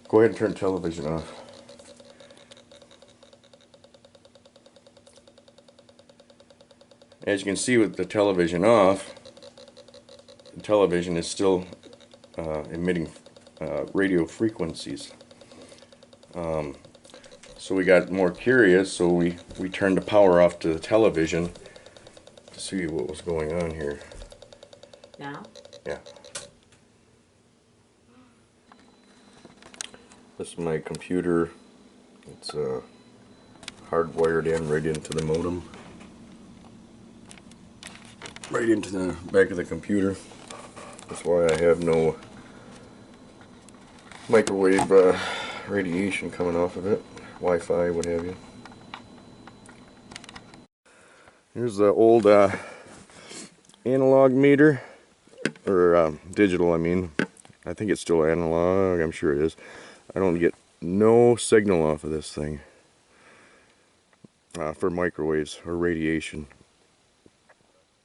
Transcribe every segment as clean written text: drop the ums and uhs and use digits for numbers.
Go ahead and turn television off. As you can see with the television off, the television is still emitting radio frequencies. So we got more curious, so we turned the power off to the television to see what was going on here. Now? Yeah. This is my computer. It's hardwired in right into the modem. Right into the back of the computer. That's why I have no microwave radiation coming off of it. Wi-Fi, what have you. Here's the old analog meter. Or digital, I mean. I think it's still analog. I'm sure it is. I don't get no signal off of this thing for microwaves or radiation.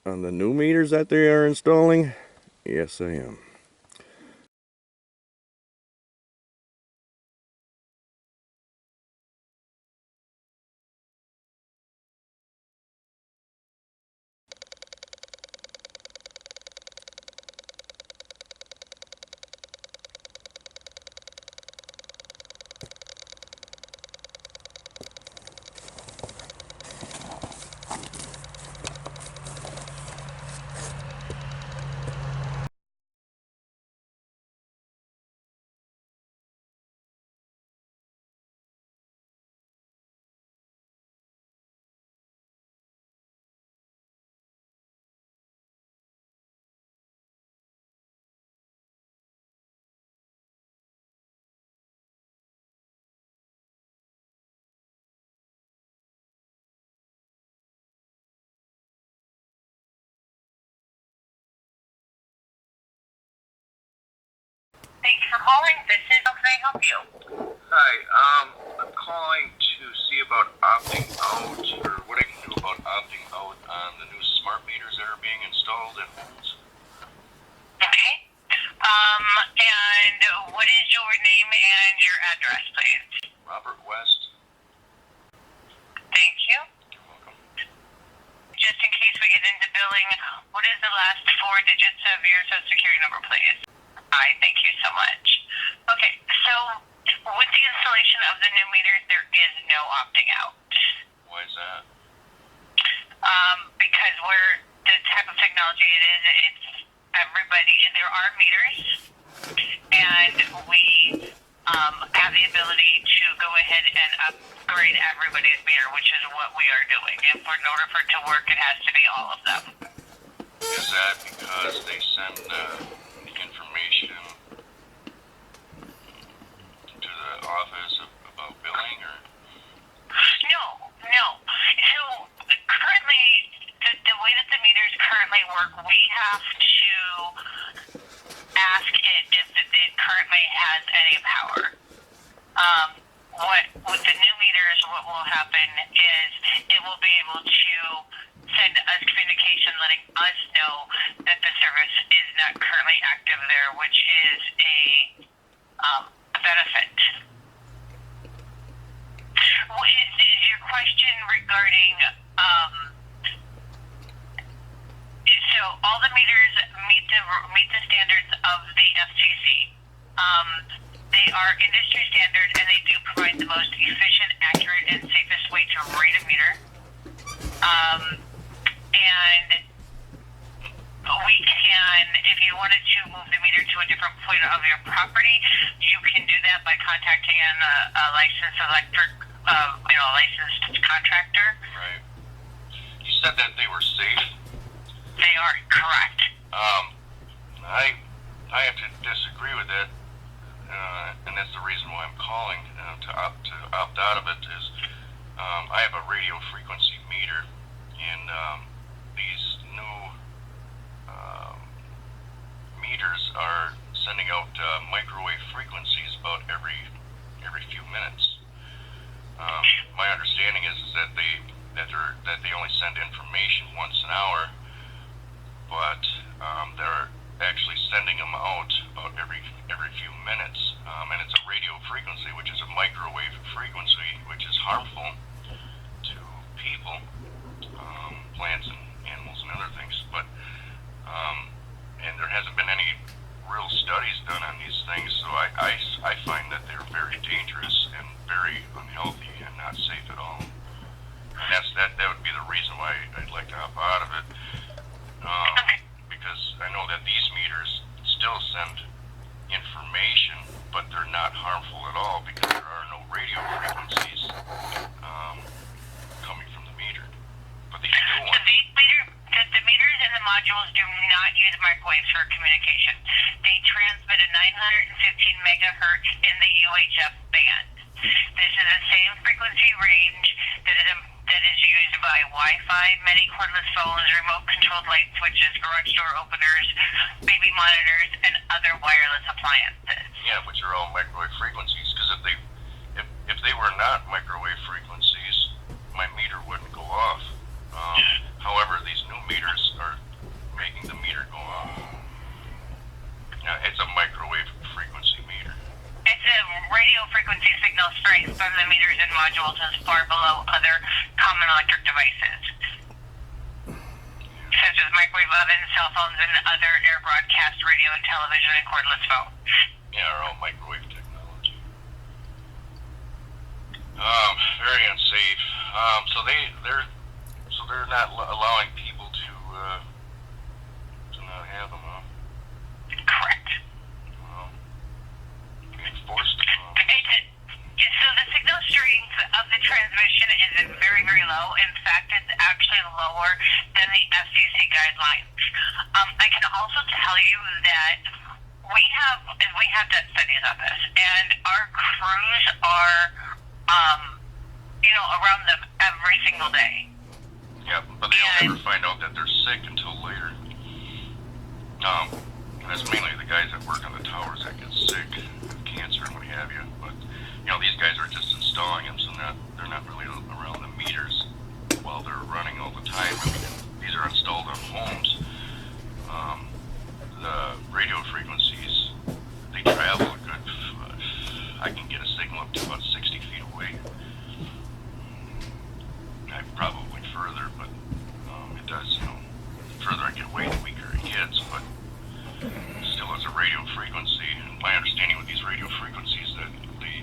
On the new meters that they are installing, yes I am. Thank you for calling. This is how can I help you? Hi, I'm calling to see about opting out, or what I can do about opting out on the new smart meters that are being installed in homes. Okay. And what is your name and your address, please? Robert West. Thank you. You're welcome. Just in case we get into billing, what is the last 4 digits of your social security number, please? Thank you so much. Okay, so with the installation of the new meters, there is no opting out. Why is that? Because the type of technology it is, it's everybody, there are meters, and we have the ability to go ahead and upgrade everybody's meter, which is what we are doing. In order for it to work, it has to be all of them. Is that because they send information to the office about billing, or? No. So currently, the way that the meters currently work, we have to ask it if it currently has any power. With the new meters, what will happen is it will be able to send us communication letting us know that the service is not currently active there, which is a benefit. Is your question regarding so all the meters meet the standards of the FCC. They are industry standard, and they do provide the most efficient, accurate, and safest way to read a meter. And we can, if you wanted to move the meter to a different point of your property, you can do that by contacting a licensed licensed contractor. Right. You said that they were safe. They are correct. I have to disagree with that, and that's the reason why I'm calling to opt out of it. Is I have a radio frequency meter, and these new meters are sending out microwave frequencies about every few minutes. My understanding is that they only send information once an hour, but they're actually sending them out about every few minutes, and it's a radio radio frequency, which is a microwave frequency, which is harmful to people, plants and animals and other things. But and there hasn't been any real studies done on these things, so I find that they're very dangerous and very unhealthy and not safe at all. And that would be the reason why I'd like to hop out of it, because I know that these meters still send information, but they're not harmful at all because there are no radio frequencies coming from the meter. But these new ones. The meters and the modules do not use microwaves for communication. They transmit at 915 megahertz in the UHF band. This is the same frequency range that is used by Wi-Fi, many cordless phones, remote-controlled light switches, garage door openers, baby monitors, and other wireless appliances. Yeah, which are all microwave frequencies. Because if they were not microwave frequencies, my meter wouldn't go off. However, these new meters are making the meter go off. Now, it's a microwave frequency meter. It's a radio frequency signal strength from the meters and modules is far below other common electric devices, such as microwave ovens, cell phones, and other air broadcast radio and television and cordless phones. Yeah, are all microwave technology. Very unsafe. So they're not allowing people to not have them, huh? Correct. Well, being forced to. So the signal strength of the transmission is very, very low. In fact, it's actually lower than the FCC guidelines. I can also tell you that we have done studies on this, and our crews are, around them every single day. Yeah, but they don't ever find out that they're sick until later. That's mainly the guys that work on the towers that get sick, cancer and what have you. But these guys are just installing them, so they're not really around the meters while they're running all the time. I mean, these are installed on homes. The radio frequencies, they travel a good. I can get a signal up to about 60 feet away. Probably further, but it does, the further I get away, the weaker it gets, but still it's a radio frequency. And my understanding with these radio frequencies that they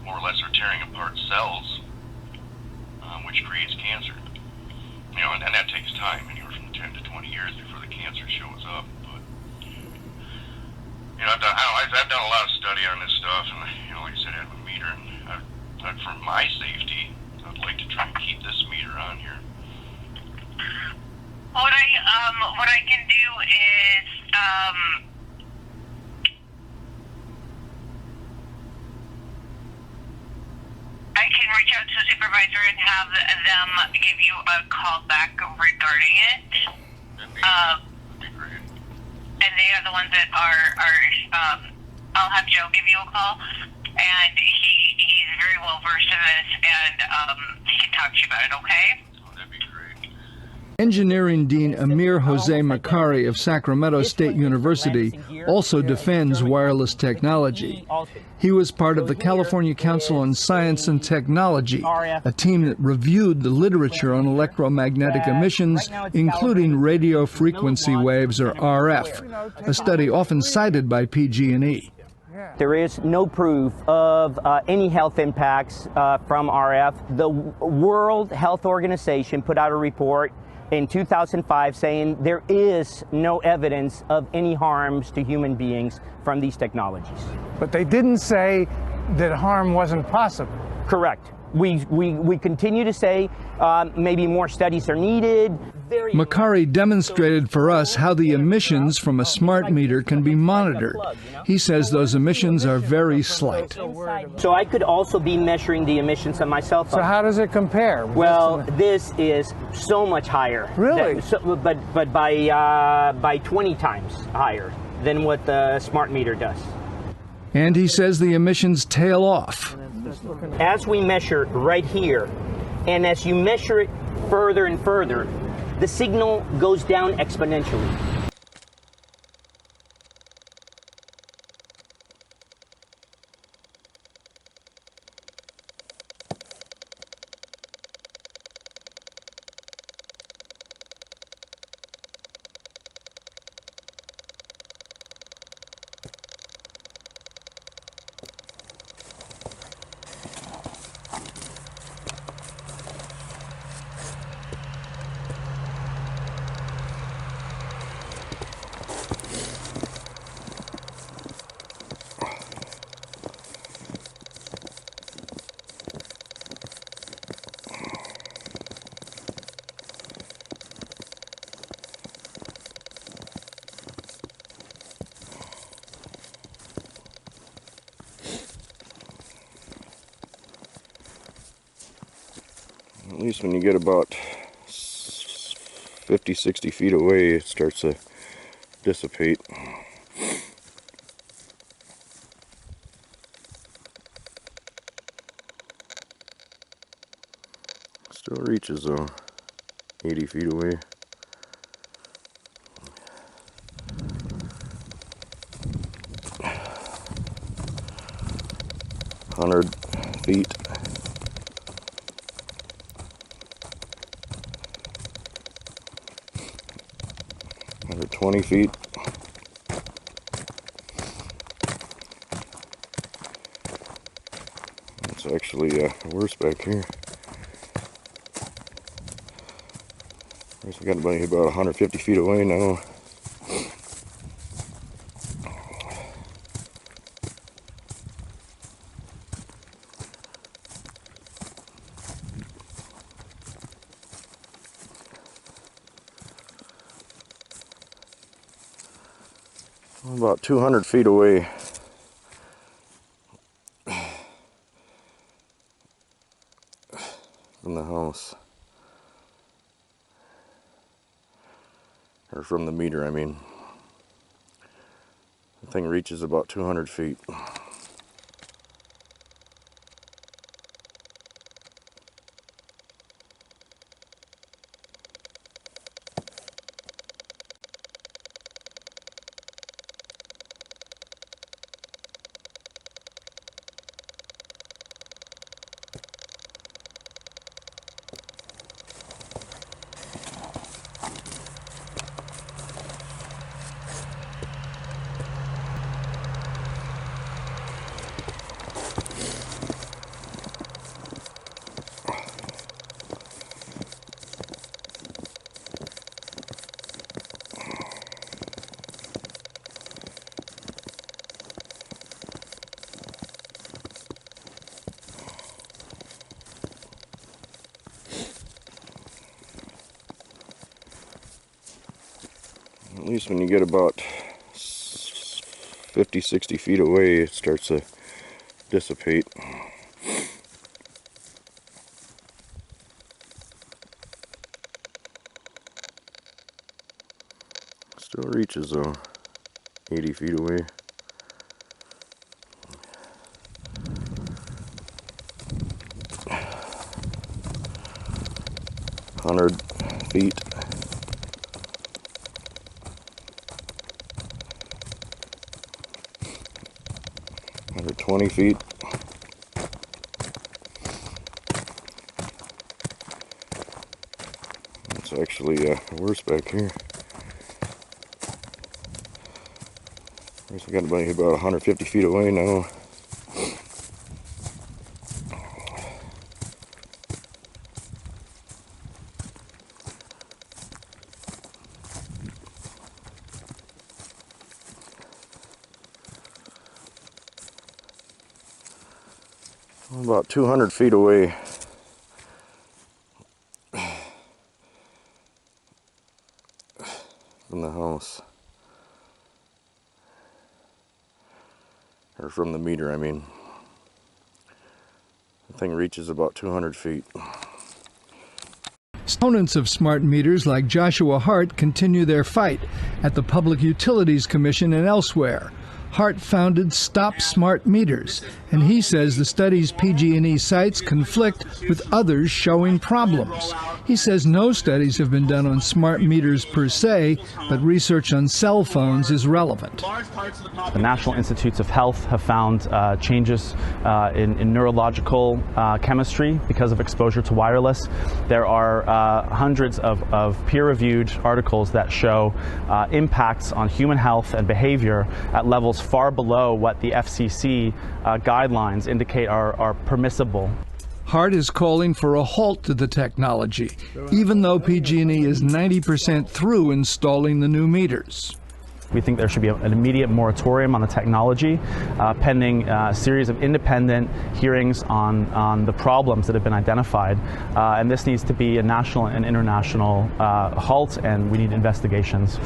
more or less are tearing apart cells, which creates cancer. And that takes time, anywhere from 10 to 20 years before the cancer shows up. But I've done a lot of study on this stuff, and like I said, I have a meter, and for my safety, I'd like to try and keep this meter on here. What I can do is I can reach out to the supervisor and have them give you a call back regarding it. That'd be great. And they are the ones that are I'll have Joe give you a call, and he's very well versed in this, and he can talk to you about it, okay? Oh, that'd be great. Engineering Dean Amir Jose Macari of Sacramento State University also defends wireless technology. He was part of the California Council on Science and Technology, a team that reviewed the literature on electromagnetic emissions, including radio frequency waves, or RF, a study often cited by PG&E. There is no proof of any health impacts from RF. The World Health Organization put out a report in 2005 saying there is no evidence of any harms to human beings from these technologies. But they didn't say that harm wasn't possible. Correct. We continue to say maybe more studies are needed. Macari demonstrated for us how the emissions from a smart meter can be monitored. He says those emissions are very slight. So I could also be measuring the emissions on my cell phone. So how does it compare? Well, this is so much higher. Really? But by 20 times higher than what the smart meter does. And he says the emissions tail off. As we measure right here, and as you measure it further and further, the signal goes down exponentially. least when you get about 50, 60 feet away, it starts to dissipate. Still reaches though, 80 feet away. feet. 120 feet. It's actually worse back here. We got about 150 feet away now. About 200 feet away. From the house. Or from the meter, I mean. The thing reaches about 200 feet. At least when you get about 50, 60 feet away, it starts to dissipate. Still reaches though, 80 feet away. feet. 120 feet. It's actually worse back here. We got about 150 feet away now. About 200 feet away. From the house. Or from the meter, I mean. The thing reaches about 200 feet. Opponents of smart meters like Joshua Hart continue their fight at the Public Utilities Commission and elsewhere. Hart founded Stop Smart Meters, and he says the studies PG&E cites conflict with others showing problems. He says no studies have been done on smart meters per se, but research on cell phones is relevant. The National Institutes of Health have found changes in neurological chemistry because of exposure to wireless. There are hundreds of peer-reviewed articles that show impacts on human health and behavior at levels far below what the FCC guidelines indicate are permissible. Hart is calling for a halt to the technology, even though PG&E is 90% through installing the new meters. We think there should be an immediate moratorium on the technology, pending a series of independent hearings on the problems that have been identified. And this needs to be a national and international halt, and we need investigations.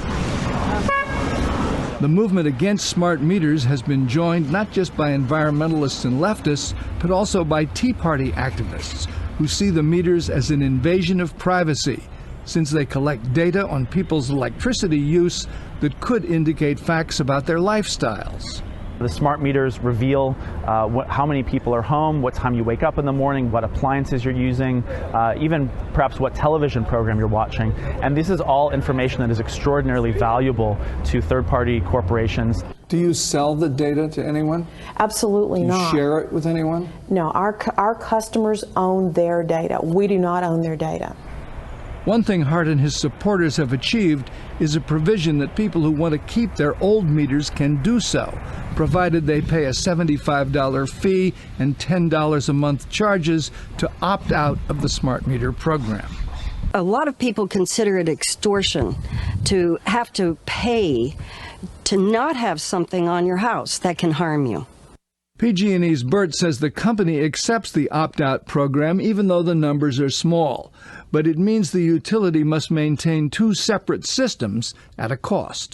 The movement against smart meters has been joined not just by environmentalists and leftists, but also by Tea Party activists who see the meters as an invasion of privacy, since they collect data on people's electricity use that could indicate facts about their lifestyles. The smart meters reveal how many people are home, what time you wake up in the morning, what appliances you're using, even perhaps what television program you're watching. And this is all information that is extraordinarily valuable to third-party corporations. Do you sell the data to anyone? Absolutely Do you not. share it with anyone? No, our customers own their data. We do not own their data. One thing Hart and his supporters have achieved is a provision that people who want to keep their old meters can do so, provided they pay a $75 fee and $10 a month charges to opt out of the smart meter program. A lot of people consider it extortion to have to pay to not have something on your house that can harm you. PG&E's Bert says the company accepts the opt-out program even though the numbers are small, but it means the utility must maintain two separate systems at a cost.